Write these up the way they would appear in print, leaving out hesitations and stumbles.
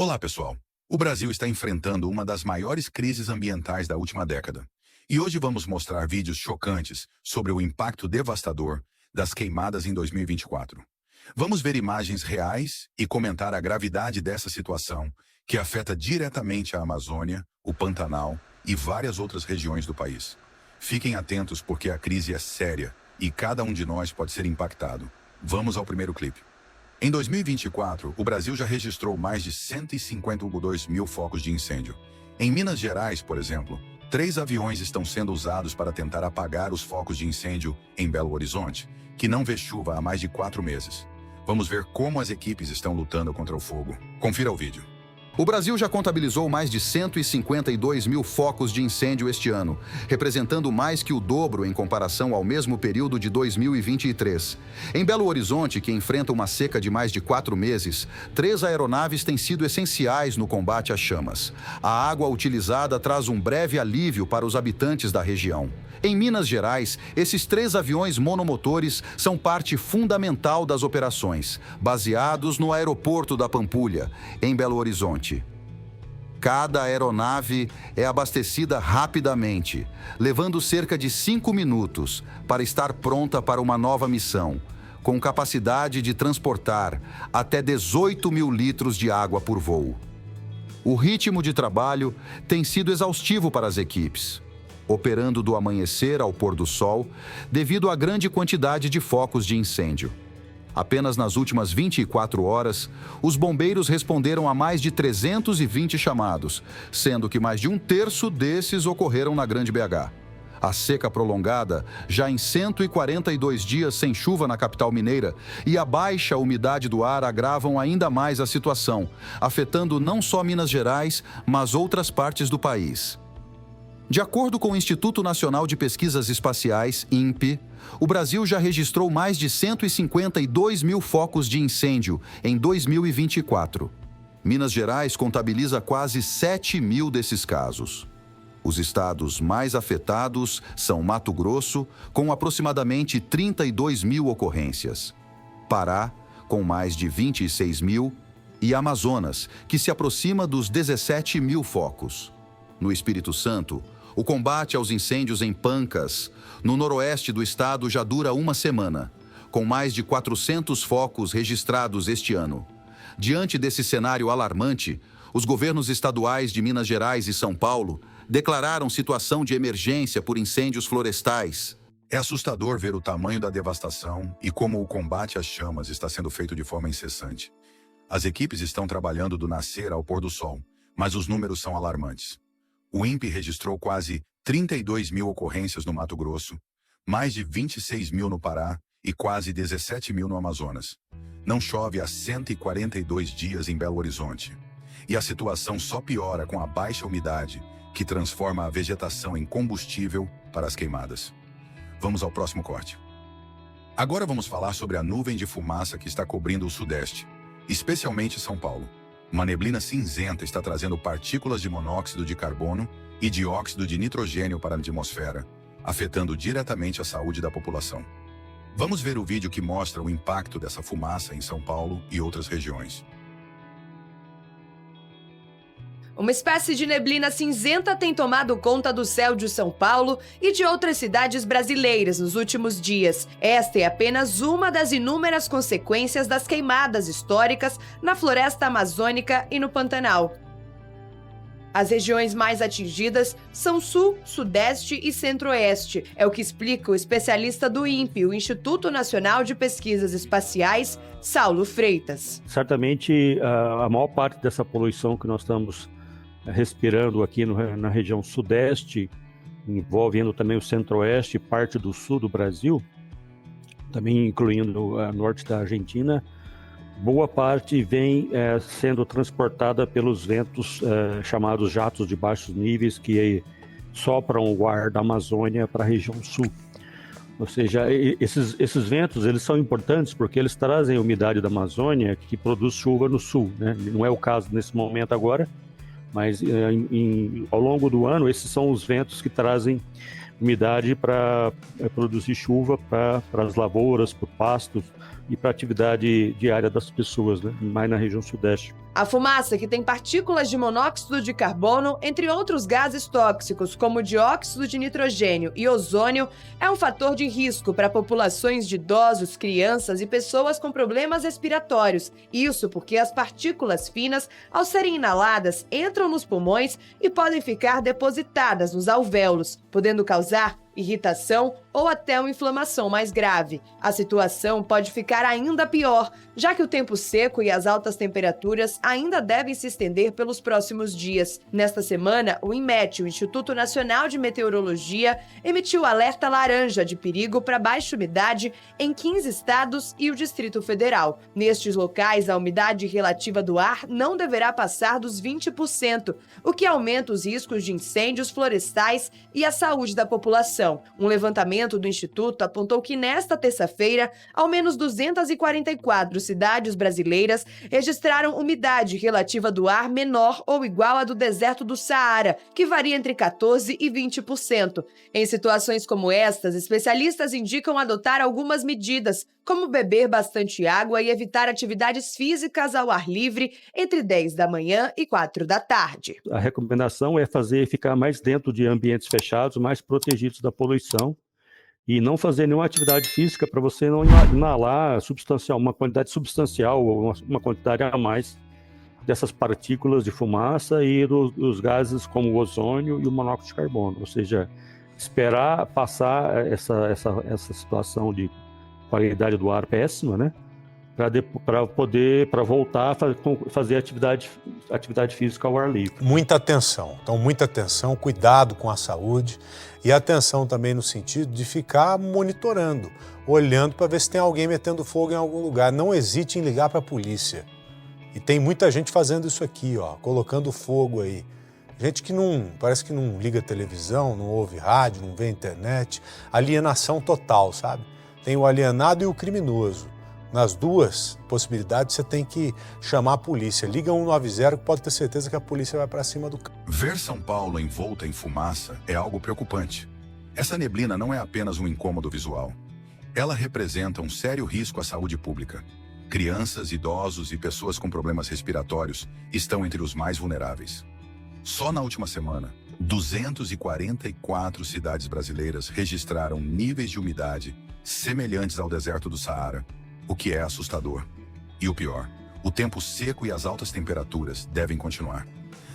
Olá, pessoal. O Brasil está enfrentando uma das maiores crises ambientais da última década. E hoje vamos mostrar vídeos chocantes sobre o impacto devastador das queimadas em 2024. Vamos ver imagens reais e comentar a gravidade dessa situação, que afeta diretamente a Amazônia, o Pantanal e várias outras regiões do país. Fiquem atentos porque a crise é séria e cada um de nós pode ser impactado. Vamos ao primeiro clipe. Em 2024, o Brasil já registrou mais de 152 mil focos de incêndio. Em Minas Gerais, por exemplo, 3 aviões estão sendo usados para tentar apagar os focos de incêndio em Belo Horizonte, que não vê chuva há mais de 4 meses. Vamos ver como as equipes estão lutando contra o fogo. Confira o vídeo. O Brasil já contabilizou mais de 152 mil focos de incêndio este ano, representando mais que o dobro em comparação ao mesmo período de 2023. Em Belo Horizonte, que enfrenta uma seca de mais de 4 meses, 3 aeronaves têm sido essenciais no combate às chamas. A água utilizada traz um breve alívio para os habitantes da região. Em Minas Gerais, esses 3 aviões monomotores são parte fundamental das operações, baseados no aeroporto da Pampulha, em Belo Horizonte. Cada aeronave é abastecida rapidamente, levando cerca de 5 minutos para estar pronta para uma nova missão, com capacidade de transportar até 18 mil litros de água por voo. O ritmo de trabalho tem sido exaustivo para as equipes, operando do amanhecer ao pôr do sol, devido à grande quantidade de focos de incêndio. Apenas nas últimas 24 horas, os bombeiros responderam a mais de 320 chamados, sendo que mais de 1/3 desses ocorreram na Grande BH. A seca prolongada, já em 142 dias sem chuva na capital mineira, e a baixa umidade do ar agravam ainda mais a situação, afetando não só Minas Gerais, mas outras partes do país. De acordo com o Instituto Nacional de Pesquisas Espaciais, INPE, o Brasil já registrou mais de 152 mil focos de incêndio em 2024. Minas Gerais contabiliza quase 7 mil desses casos. Os estados mais afetados são Mato Grosso, com aproximadamente 32 mil ocorrências, Pará, com mais de 26 mil, e Amazonas, que se aproxima dos 17 mil focos. No Espírito Santo, o combate aos incêndios em Pancas, no noroeste do estado, já dura uma semana, com mais de 400 focos registrados este ano. Diante desse cenário alarmante, os governos estaduais de Minas Gerais e São Paulo declararam situação de emergência por incêndios florestais. É assustador ver o tamanho da devastação e como o combate às chamas está sendo feito de forma incessante. As equipes estão trabalhando do nascer ao pôr do sol, mas os números são alarmantes. O INPE registrou quase 32 mil ocorrências no Mato Grosso, mais de 26 mil no Pará e quase 17 mil no Amazonas. Não chove há 142 dias em Belo Horizonte. E a situação só piora com a baixa umidade, que transforma a vegetação em combustível para as queimadas. Vamos ao próximo corte. Agora vamos falar sobre a nuvem de fumaça que está cobrindo o Sudeste, especialmente São Paulo. Uma neblina cinzenta está trazendo partículas de monóxido de carbono e dióxido de nitrogênio para a atmosfera, afetando diretamente a saúde da população. Vamos ver o vídeo que mostra o impacto dessa fumaça em São Paulo e outras regiões. Uma espécie de neblina cinzenta tem tomado conta do céu de São Paulo e de outras cidades brasileiras nos últimos dias. Esta é apenas uma das inúmeras consequências das queimadas históricas na floresta amazônica e no Pantanal. As regiões mais atingidas são Sul, Sudeste e Centro-Oeste. É o que explica o especialista do INPE, o Instituto Nacional de Pesquisas Espaciais, Saulo Freitas. Certamente, a maior parte dessa poluição que nós estamos respirando aqui na região Sudeste, envolvendo também o Centro-Oeste e parte do Sul do Brasil, também incluindo o norte da Argentina, boa parte vem sendo transportada pelos ventos chamados jatos de baixos níveis que sopram o ar da Amazônia para a região sul. Ou seja, esses ventos eles são importantes porque eles trazem a umidade da Amazônia que produz chuva no sul, né? Não é o caso nesse momento agora, mas ao longo do ano esses são os ventos que trazem umidade para produzir chuva para as lavouras, para o pasto, e para a atividade diária das pessoas, né? Mais na região sudeste. A fumaça, que tem partículas de monóxido de carbono, entre outros gases tóxicos, como dióxido de nitrogênio e ozônio, é um fator de risco para populações de idosos, crianças e pessoas com problemas respiratórios. Isso porque as partículas finas, ao serem inaladas, entram nos pulmões e podem ficar depositadas nos alvéolos, podendo causar irritação ou até uma inflamação mais grave. A situação pode ficar ainda pior, já que o tempo seco e as altas temperaturas ainda devem se estender pelos próximos dias. Nesta semana, o INMET, o Instituto Nacional de Meteorologia, emitiu alerta laranja de perigo para baixa umidade em 15 estados e o Distrito Federal. Nestes locais, a umidade relativa do ar não deverá passar dos 20%, o que aumenta os riscos de incêndios florestais e a saúde da população. Um levantamento do Instituto apontou que nesta terça-feira, ao menos 244 cidades brasileiras registraram umidade relativa do ar menor ou igual à do deserto do Saara, que varia entre 14% e 20%. Em situações como estas, especialistas indicam adotar algumas medidas, como beber bastante água e evitar atividades físicas ao ar livre entre 10 da manhã e 4 da tarde. A recomendação é ficar mais dentro de ambientes fechados, mais protegidos da poluição, e não fazer nenhuma atividade física para você não inalar uma quantidade substancial ou uma quantidade a mais dessas partículas de fumaça e dos gases como o ozônio e o monóxido de carbono. Ou seja, esperar passar essa situação de qualidade do ar péssima, né? Para voltar a fazer atividade física ao ar livre. Muita atenção, então muita atenção, cuidado com a saúde e atenção também no sentido de ficar monitorando, olhando para ver se tem alguém metendo fogo em algum lugar. Não hesite em ligar para a polícia. E tem muita gente fazendo isso aqui, ó, colocando fogo aí. Gente que parece que não liga televisão, não ouve rádio, não vê internet. Alienação total, sabe? Tem o alienado e o criminoso. Nas duas possibilidades, você tem que chamar a polícia. Liga 190 que pode ter certeza que a polícia vai para cima do carro. Ver São Paulo envolta em fumaça é algo preocupante. Essa neblina não é apenas um incômodo visual. Ela representa um sério risco à saúde pública. Crianças, idosos e pessoas com problemas respiratórios estão entre os mais vulneráveis. Só na última semana, 244 cidades brasileiras registraram níveis de umidade semelhantes ao deserto do Saara, o que é assustador. E o pior, o tempo seco e as altas temperaturas devem continuar.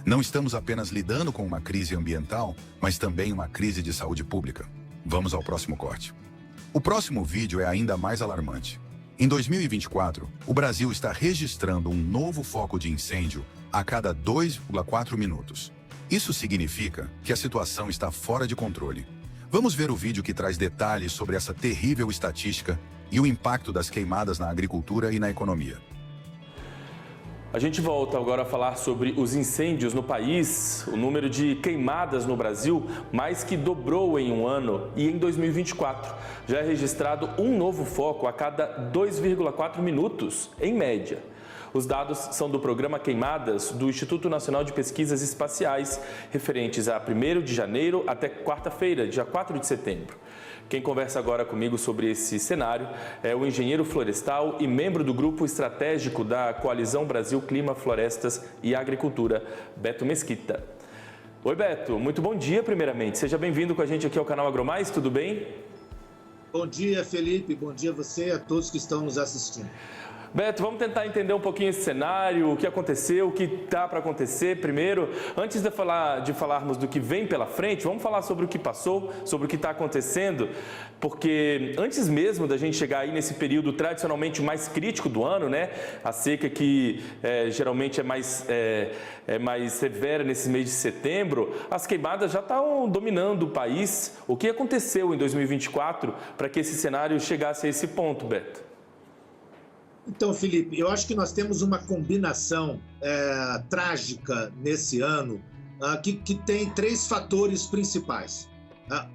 Não estamos apenas lidando com uma crise ambiental, mas também uma crise de saúde pública. Vamos ao próximo corte. O próximo vídeo é ainda mais alarmante. Em 2024, o Brasil está registrando um novo foco de incêndio a cada 2,4 minutos. Isso significa que a situação está fora de controle. Vamos ver o vídeo que traz detalhes sobre essa terrível estatística e o impacto das queimadas na agricultura e na economia. A gente volta agora a falar sobre os incêndios no país. O número de queimadas no Brasil mais que dobrou em um ano e em 2024 já é registrado um novo foco a cada 2,4 minutos, em média. Os dados são do programa Queimadas do Instituto Nacional de Pesquisas Espaciais, referentes a 1º de janeiro até quarta-feira, dia 4 de setembro. Quem conversa agora comigo sobre esse cenário é o engenheiro florestal e membro do grupo estratégico da Coalizão Brasil Clima, Florestas e Agricultura, Beto Mesquita. Oi, Beto, muito bom dia primeiramente. Seja bem-vindo com a gente aqui ao canal AgroMais, tudo bem? Bom dia, Felipe. Bom dia a você e a todos que estão nos assistindo. Beto, vamos tentar entender um pouquinho esse cenário, o que aconteceu, o que está para acontecer. Primeiro, antes de falarmos do que vem pela frente, vamos falar sobre o que passou, sobre o que está acontecendo, porque antes mesmo da gente chegar aí nesse período tradicionalmente mais crítico do ano, né, a seca que geralmente é mais severa nesse mês de setembro, as queimadas já estão dominando o país. O que aconteceu em 2024 para que esse cenário chegasse a esse ponto, Beto? Então, Felipe, eu acho que nós temos uma combinação trágica nesse ano que tem 3 fatores principais.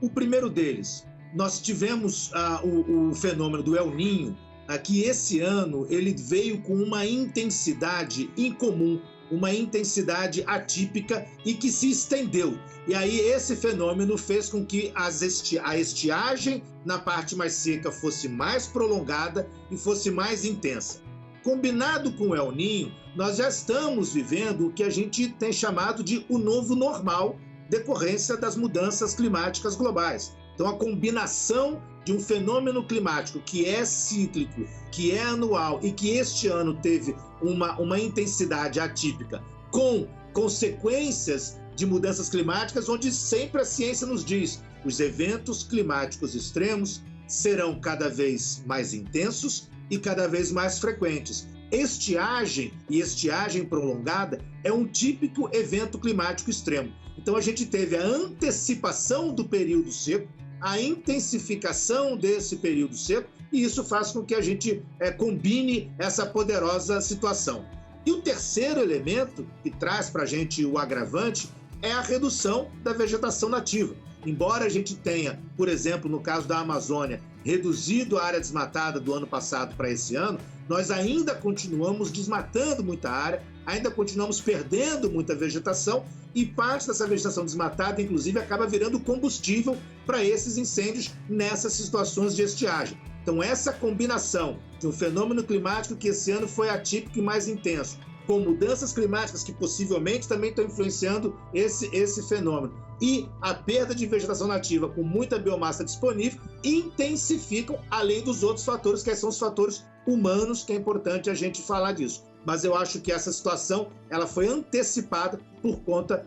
O primeiro deles, nós tivemos o fenômeno do El Niño, que esse ano ele veio com uma intensidade incomum uma intensidade atípica e que se estendeu. E aí esse fenômeno fez com que a estiagem na parte mais seca fosse mais prolongada e fosse mais intensa. Combinado com o El Niño, nós já estamos vivendo o que a gente tem chamado de o novo normal, decorrência das mudanças climáticas globais. Então, a combinação de um fenômeno climático que é cíclico, que é anual e que este ano teve uma intensidade atípica, com consequências de mudanças climáticas, onde sempre a ciência nos diz os eventos climáticos extremos serão cada vez mais intensos e cada vez mais frequentes. Estiagem e estiagem prolongada é um típico evento climático extremo. Então a gente teve a antecipação do período seco, a intensificação desse período seco, e isso faz com que a gente combine essa poderosa situação. E o terceiro elemento que traz para a gente o agravante é a redução da vegetação nativa. Embora a gente tenha, por exemplo, no caso da Amazônia, reduzido a área desmatada do ano passado para esse ano, nós ainda continuamos desmatando muita área, ainda continuamos perdendo muita vegetação, e parte dessa vegetação desmatada, inclusive, acaba virando combustível para esses incêndios nessas situações de estiagem. Então, essa combinação de um fenômeno climático que esse ano foi atípico e mais intenso, com mudanças climáticas que possivelmente também estão influenciando esse fenômeno, e a perda de vegetação nativa com muita biomassa disponível, intensificam, além dos outros fatores, que são os fatores humanos, que é importante a gente falar disso. Mas eu acho que essa situação ela foi antecipada por conta,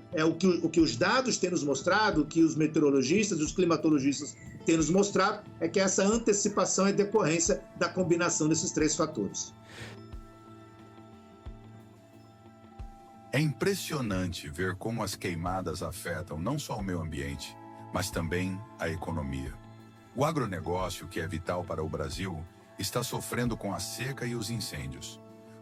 o que os dados têm nos mostrado, o que os meteorologistas e os climatologistas têm nos mostrado, é que essa antecipação é decorrência da combinação desses três fatores. É impressionante ver como as queimadas afetam não só o meio ambiente, mas também a economia. O agronegócio, que é vital para o Brasil, está sofrendo com a seca e os incêndios.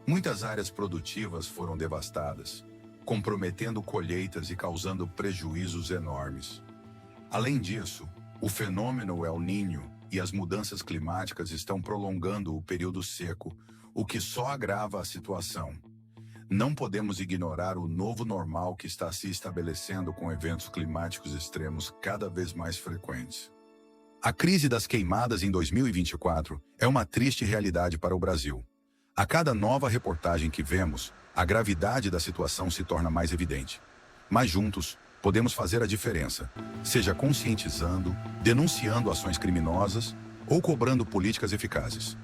Muitas áreas produtivas foram devastadas, comprometendo colheitas e causando prejuízos enormes. Além disso, o fenômeno El Niño e as mudanças climáticas estão prolongando o período seco, o que só agrava a situação. Não podemos ignorar o novo normal que está se estabelecendo com eventos climáticos extremos cada vez mais frequentes. A crise das queimadas em 2024 é uma triste realidade para o Brasil. A cada nova reportagem que vemos, a gravidade da situação se torna mais evidente. Mas juntos, podemos fazer a diferença, seja conscientizando, denunciando ações criminosas ou cobrando políticas eficazes.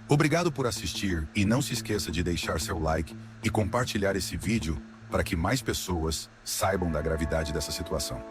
Obrigado por assistir e não se esqueça de deixar seu like e compartilhar esse vídeo para que mais pessoas saibam da gravidade dessa situação.